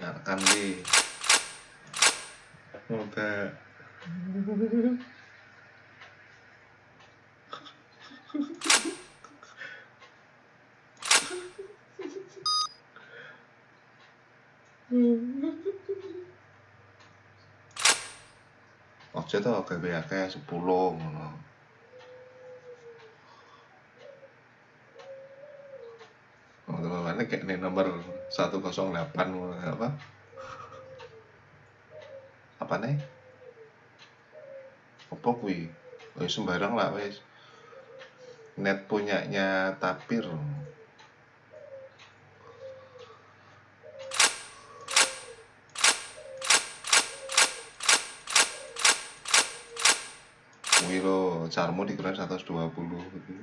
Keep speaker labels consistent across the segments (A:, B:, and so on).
A: Dengarkan nih. Udah. Ojo to gawe akeh 10 ngono. Mana kayak nih nomor 108 apa? Apa nih? Apa kuwi? Wis sembarang lah wis. Net punyanya Tapir. Kuwi lo carmu dikira 120 gitu.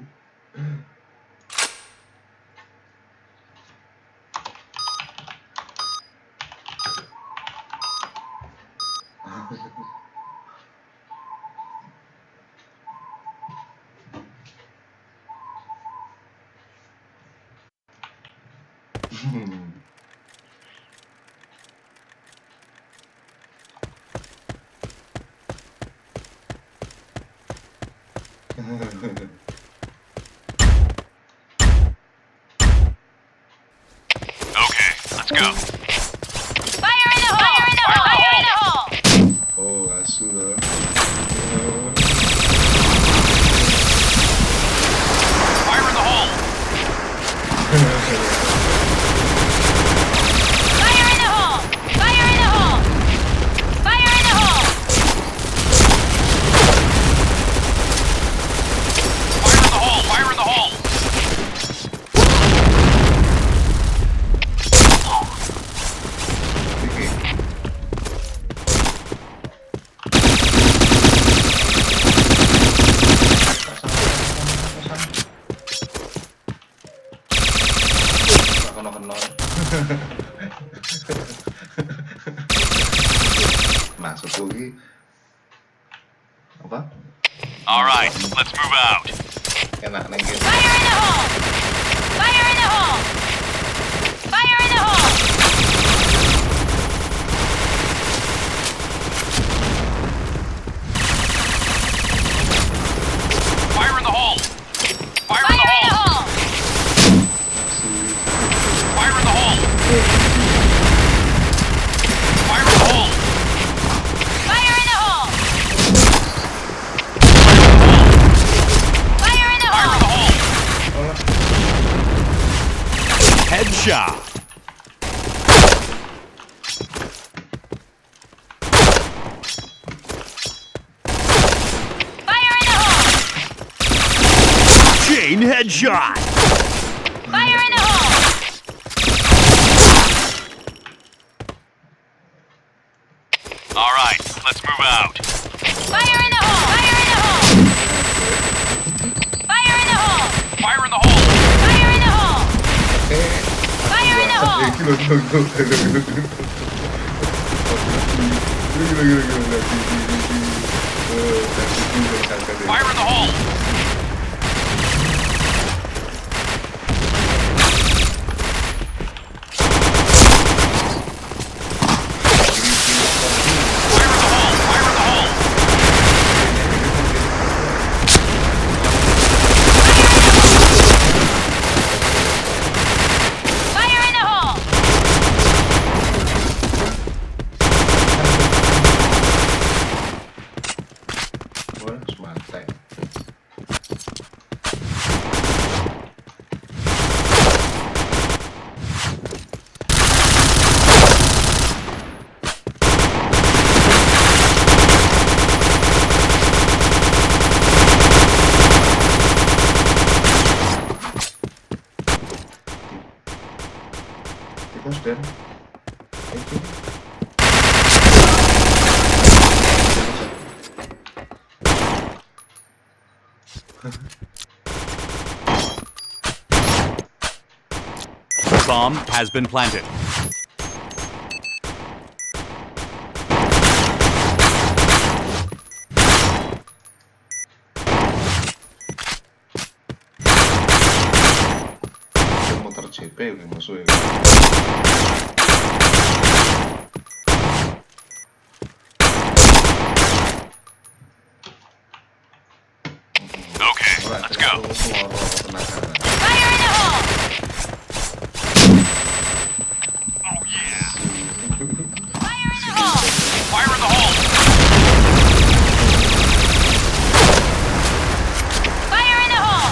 B: Okay, let's go.
C: Fire in the hole! Fire in the hole! Fire in the hole!
A: Oh, asu lah.
B: Fire in the hole.
C: Fire in the hole! Fire in the hole! Fire in the hole!
B: Fire in the hole. Fire in the hole.
A: Maksudku iki apa?
B: All right, let's move out.
A: Enak neng game.
C: Fire in the hole! Fire in the hole! Fire in the hole!
B: Fire in the hole. Fire in
C: Fire
B: the
C: in the
B: hole.
C: hole!
B: Fire in the hole. Fire in the hole.
C: Fire in the hole! Fire in the
B: Fire in
C: hole!
B: the hole. Headshot.
C: Fire in the hole!
B: Chain headshot.
C: Fire in the hole!
B: All right, let's move out.
C: Fire in the hole! Fire in the hole! Fire in the hole!
B: Fire in the hole.
C: Fire in the hole! Fire in the hole!
B: Fire in the hole. Fire in the hole.
C: Fire in the hole!
A: Wah, semantai. Kita sudah itu.
B: Bomb has been planted.
A: Motor JP udah musuhnya.
B: go.
A: Suara penasaran.
C: Fire in the hole!
B: Oh yeah.
C: Fire in the hole!
B: Fire in the hole.
C: Fire in the hole!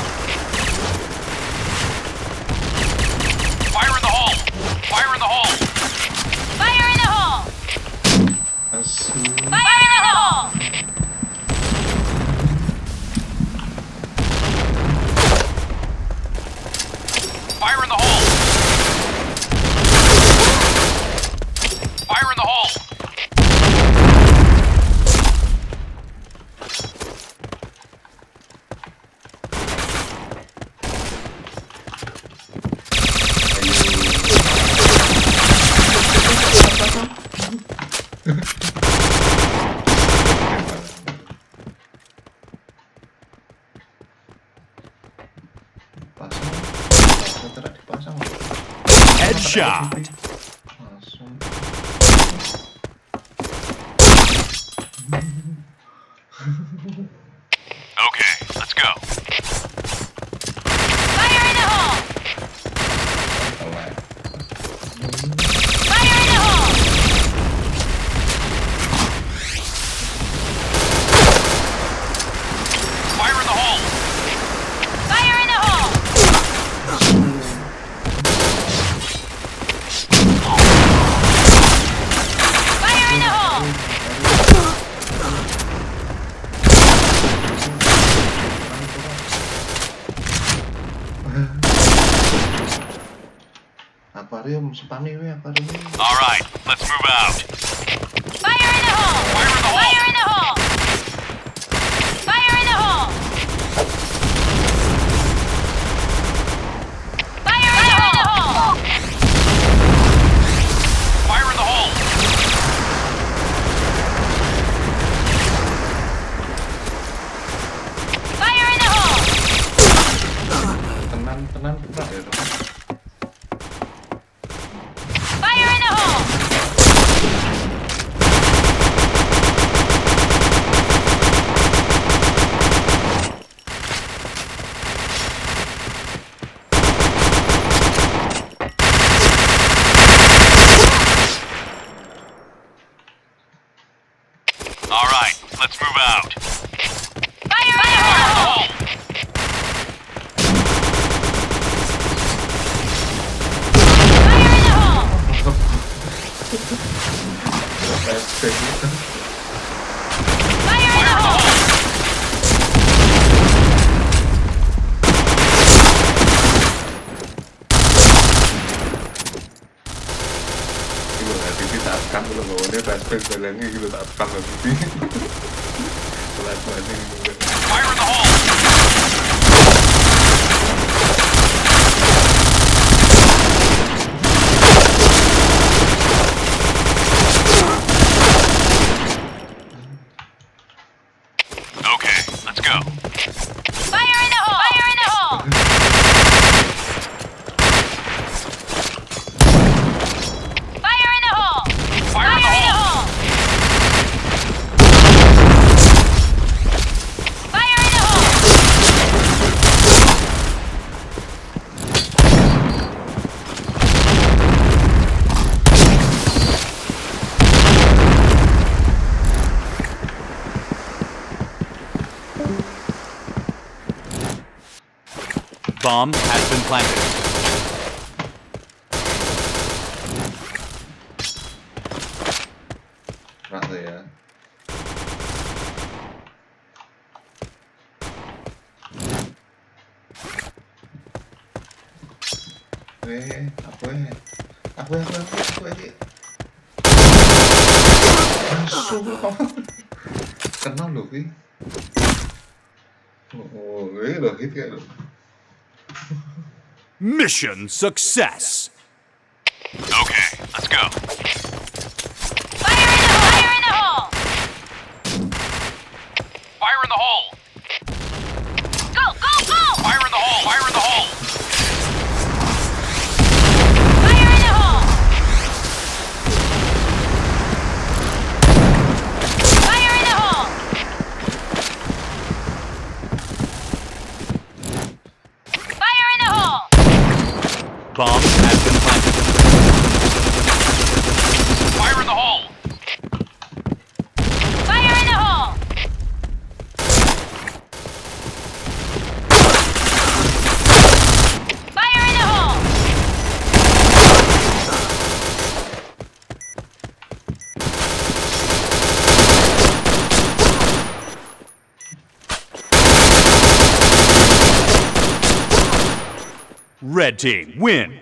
B: Fire in the hole. Fire in the hole.
C: Fire in the hole!
A: Asu.
C: Fire in the hole!
B: Fire in the hole. Fire in the hole.
A: Dipasang.
B: Headshot.
A: Langsung.
B: Okay, let's go.
C: Fire in the hole!
A: Kelek.
C: Fire in the hole!
B: Fire in the hole.
C: Fire in the hole! Fire in the hole!
A: Akuarium spami we akuarium.
B: All right, let's move out.
C: Fire in the hole!
B: Fire in the hole.
C: Fire in the hole! Fire in the hole! Fire in the hole!
B: Fire in the hole.
C: Fire in the hole!
A: Tenan berat ya teman.
C: Fire in the hole!
B: All right, let's move out.
C: Fire in the hole! Fire in the hole! Fire in the hole!
A: Gitu lah, Bibi tak akan dulu ngomongnya flashback balangnya gitu tak akan lah Bibi. Pelan-pelan gitu.
B: Fire in the hole. Okay, let's go.
C: Fire in the hole! Fire in the hole! Fire in the hole!
B: Fire in the hole.
C: Fire in the hole!
B: Bomb has been planted.
A: Rasa ya. Apa ya? Langsung kenal loh Pi. Oh, udah hit kayak lo.
B: Mission success. Okay, let's go.
C: Fire in the hole! Fire in the hole!
B: Fire in the hole.
C: Go! Go! Go!
B: Fire in the hole. Fire in the hole.
C: Fire in the hole! Fire in the hole!
B: Red team, win.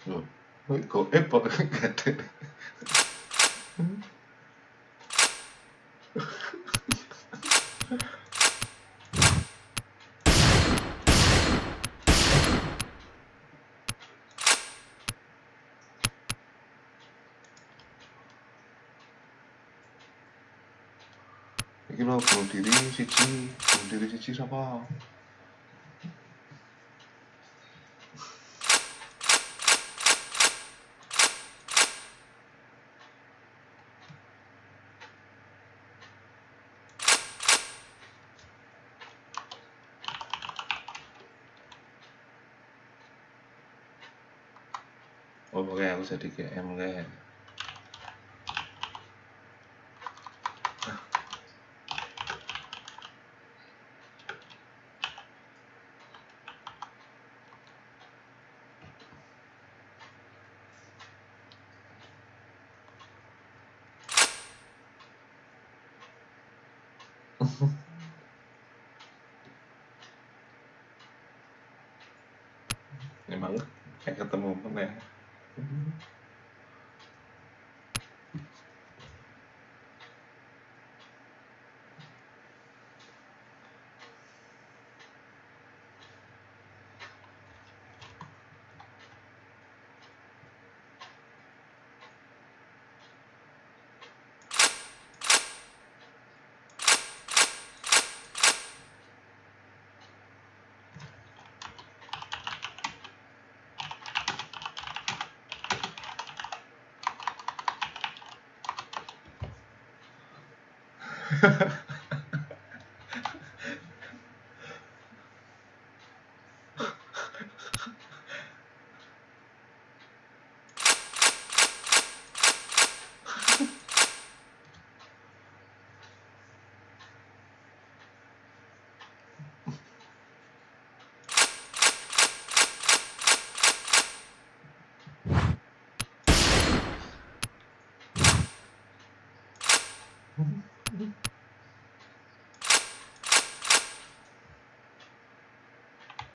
A: Loh, kok gak ada. Iki lho bunuh diri siji sapa? Oh, oke, aku jadi GM kan. Emang kayak ketemu mana ya?